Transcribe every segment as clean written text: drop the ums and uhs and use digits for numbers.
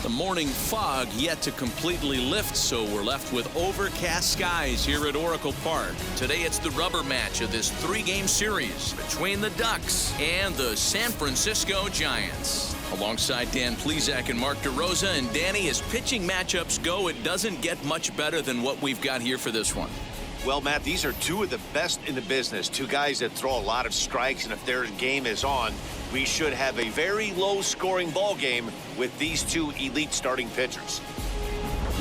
The morning fog yet to completely lift, so we're left with overcast skies here at Oracle Park. Today it's the rubber match of this three-game series between the Ducks and the San Francisco Giants. Alongside Dan Plesac and Mark DeRosa, and Danny, as pitching matchups go, it doesn't get much better than what we've got here for this one. Well, Matt, these are two of the best in the business. Two guys that throw a lot of strikes, and if their game is on, we should have a very low-scoring ball game with these two elite starting pitchers.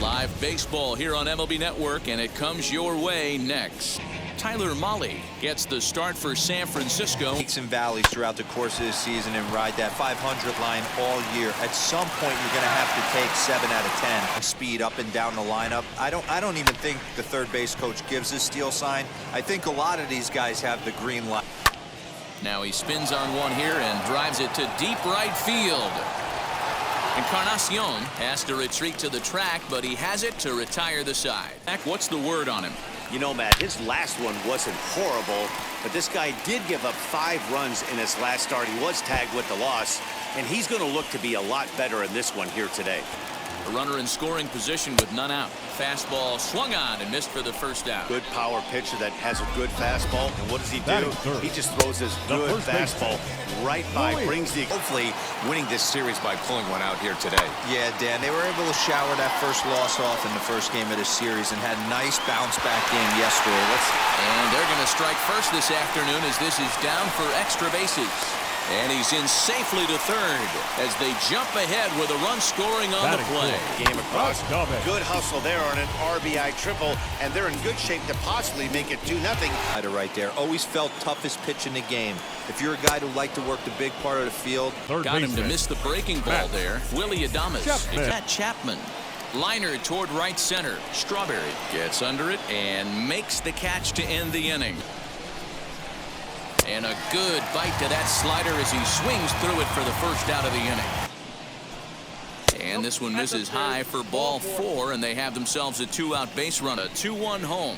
Live baseball here on MLB Network, and it comes your way next. Tyler Mahle gets the start for San Francisco. Peaks and valleys throughout the course of this season and ride that 500 line all year. At some point, you're going to have to take 7 out of 10 and speed up and down the lineup. I don't even think the third base coach gives a steal sign. I think a lot of these guys have the green light. Now he spins on one here and drives it to deep right field. Encarnacion has to retreat to the track, but he has it to retire the side. What's the word on him? You know, Matt, his last one wasn't horrible, but this guy did give up 5 runs in his last start. He was tagged with the loss, and he's going to look to be a lot better in this one here today. A runner in scoring position with none out. Fastball swung on and missed for the first out. Good power pitcher that has a good fastball, and what does he do? He just throws his good fastball right by, brings the, hopefully winning this series by pulling one out here today. Yeah, Dan, they were able to shower that first loss off in the first game of the series and had a nice bounce back game yesterday. And they're going to strike first this afternoon as this is down for extra bases. And he's in safely to third as they jump ahead with a run scoring on the play. Game across. Good hustle there on an RBI triple, and they're in good shape to possibly make it 2-0. Right there. Always felt toughest pitch in the game. If you're a guy who liked to work the big part of the field. Got him to miss the breaking ball there. Willie Adames. Matt Chapman. Liner toward right center. Strawberry gets under it and makes the catch to end the inning. And a good bite to that slider as he swings through it for the first out of the inning. And this one misses high for ball 4, and they have themselves a 2-out base run, a 2-1 home.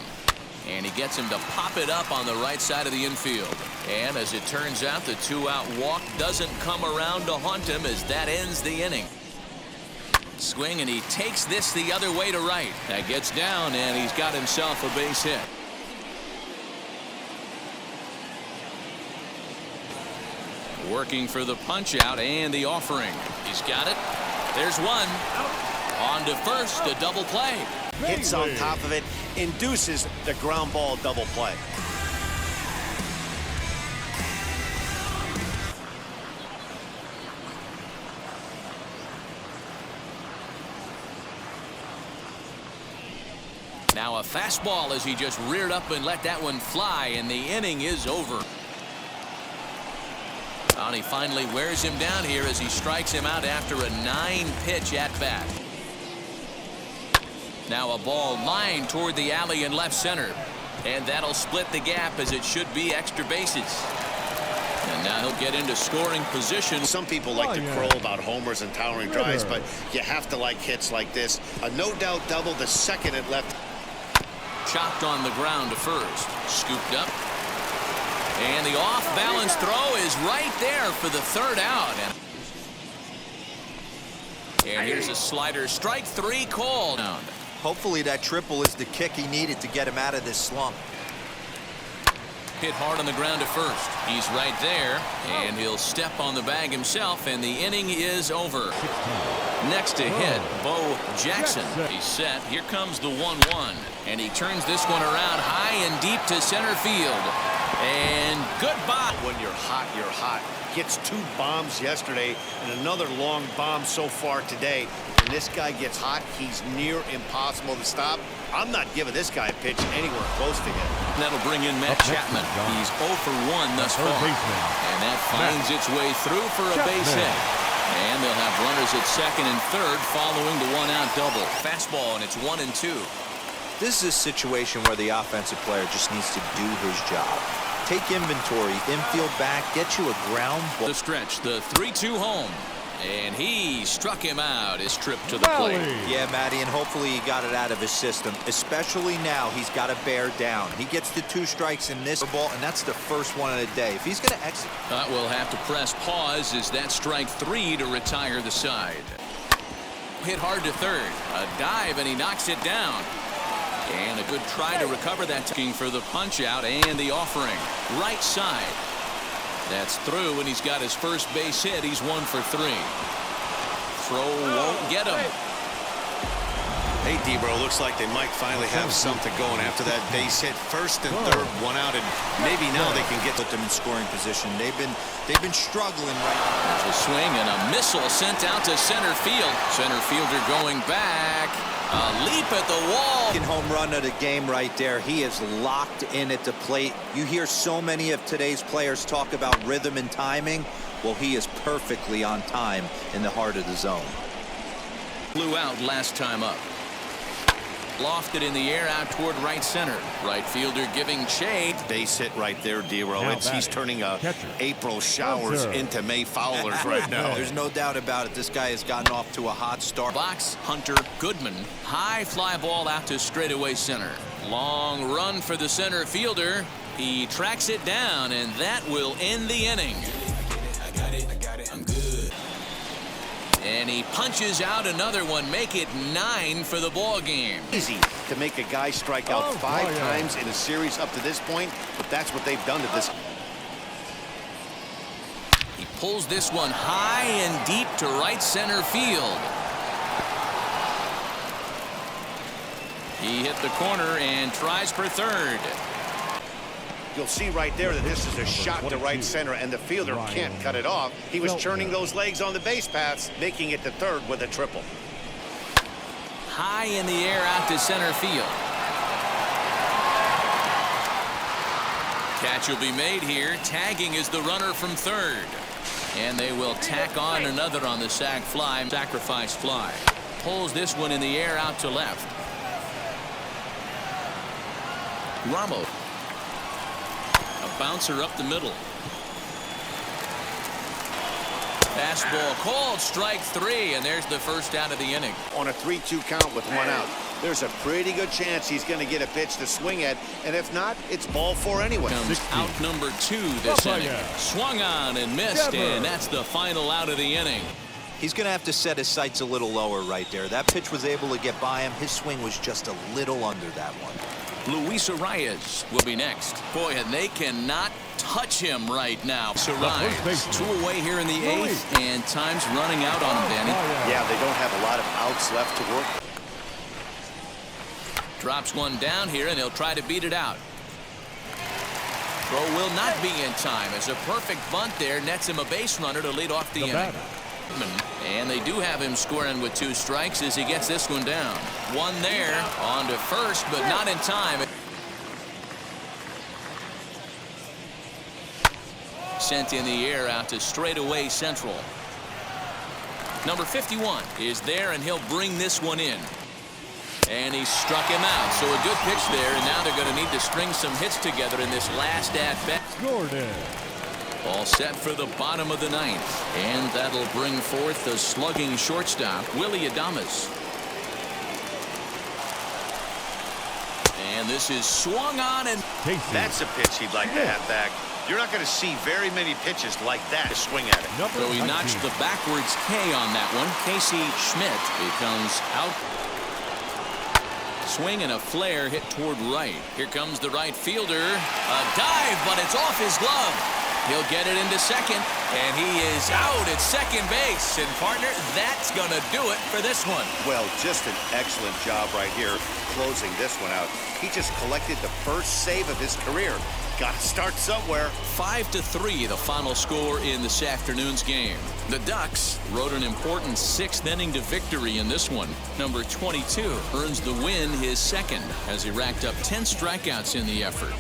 And he gets him to pop it up on the right side of the infield. And as it turns out, the 2-out walk doesn't come around to haunt him as that ends the inning. Swing, and he takes this the other way to right. That gets down, and he's got himself a base hit. Working for the punch out and the offering. He's got it. There's one. On to first, a double play. Hits on top of it, induces the ground ball double play. Now a fastball as he just reared up and let that one fly, and the inning is over. And he finally wears him down here as he strikes him out after a 9-pitch at bat. Now a ball lined toward the alley in left center, and that'll split the gap as it should be extra bases. And now he'll get into scoring position. Some people like to crow about homers and towering drives, but you have to like hits like this. A no-doubt double, the second at left. Chopped on the ground to first. Scooped up. And the off-balance throw is right there for the third out. And here's a slider. Strike 3 called. Hopefully that triple is the kick he needed to get him out of this slump. Hit hard on the ground to first. He's right there, and he'll step on the bag himself, and the inning is over. Next to hit, Bo Jackson. He's set. Here comes the 1-1, and he turns this one around high and deep to center field. And goodbye. When you're hot, you're hot. Gets 2 bombs yesterday and another long bomb so far today. When this guy gets hot, he's near impossible to stop. I'm not giving this guy a pitch anywhere close to him. That'll bring in Matt Chapman. He's 0 for 1 thus far. And that finds its way through for a base hit. And they'll have runners at second and third following the 1-out double. Fastball, and it's 1-2. This is a situation where the offensive player just needs to do his job. Take inventory, infield back, get you a ground ball. The stretch, the 3-2 home. And he struck him out his trip to the plate. Yeah, Matty, and hopefully he got it out of his system. Especially now, he's got to bear down. He gets the 2 strikes in this ball, and that's the first one of the day. If he's going to exit. We'll have to press pause as that strike 3 to retire the side. hit hard to third. A dive, and he knocks it down. And a good try to recover that. Looking for the punch out and the offering. Right side. That's through, and he's got his first base hit. He's 1 for 3. Throw won't get him. Hey, Debro, looks like they might finally have something going after that base hit. First and third, 1 out, and maybe now they can get Put them in scoring position. They've been struggling right now. There's a swing and a missile sent out to center field. Center fielder going back. A leap at the wall. Home run of the game right there. He is locked in at the plate. You hear so many of today's players talk about rhythm and timing. Well, he is perfectly on time in the heart of the zone. Blew out last time up. Lofted in the air out toward right center. Right fielder giving shade. base hit right there, Dero. He's turning April showers into May foulers right now. There's no doubt about it. This guy has gotten off to a hot start. Box, Hunter, Goodman. High fly ball out to straightaway center. Long run for the center fielder. He tracks it down, and that will end the inning. I got it. I'm good. And he punches out another one. Make it 9 for the ball game. Easy to make a guy strike out 5 times in a series up to this point, but that's what they've done to this. He pulls this one high and deep to right center field. He hit the corner and tries for third. You'll see right there that this is a shot to right center, and the fielder can't cut it off. He was turning those legs on the base paths, making it to third with a triple. High in the air out to center field. Catch will be made here. Tagging is the runner from third. And they will tack on another on the sacrifice fly. Pulls this one in the air out to left. Ramos. A bouncer up the middle. Fastball called, strike 3, and there's the first out of the inning. On a 3-2 count with 1 out. There's a pretty good chance he's going to get a pitch to swing at, and if not, it's ball 4 anyway. Comes out number 2 this inning. Swung on and missed, and that's the final out of the inning. He's going to have to set his sights a little lower right there. That pitch was able to get by him. His swing was just a little under that one. Luis Arias will be next. Boy, and they cannot touch him right now. Arias, 2 away here in the 8th, and time's running out on him, Danny. Yeah, they don't have a lot of outs left to work. Drops one down here, and he'll try to beat it out. Throw will not be in time, as a perfect bunt there nets him a base runner to lead off the inning. And they do have him scoring with 2 strikes as he gets this one down. One there, on to first, but not in time. Sent in the air out to straightaway central. Number 51 is there, and he'll bring this one in. And he struck him out, so a good pitch there, and now they're going to need to string some hits together in this last at-bat. All set for the bottom of the 9th, and that'll bring forth the slugging shortstop, Willie Adames. And this is swung on, and that's a pitch he'd like to have back. You're not going to see very many pitches like that to swing at it. So he notched the backwards K on that one. Casey Schmidt becomes out. Swing and a flare hit toward right. Here comes the right fielder. A dive, but it's off his glove. He'll get it into second, and he is out at second base. And, partner, that's going to do it for this one. Well, just an excellent job right here closing this one out. He just collected the first save of his career. Got to start somewhere. 5-3, the final score in this afternoon's game. The Ducks rode an important 6th inning to victory in this one. Number 22 earns the win, his second, as he racked up 10 strikeouts in the effort.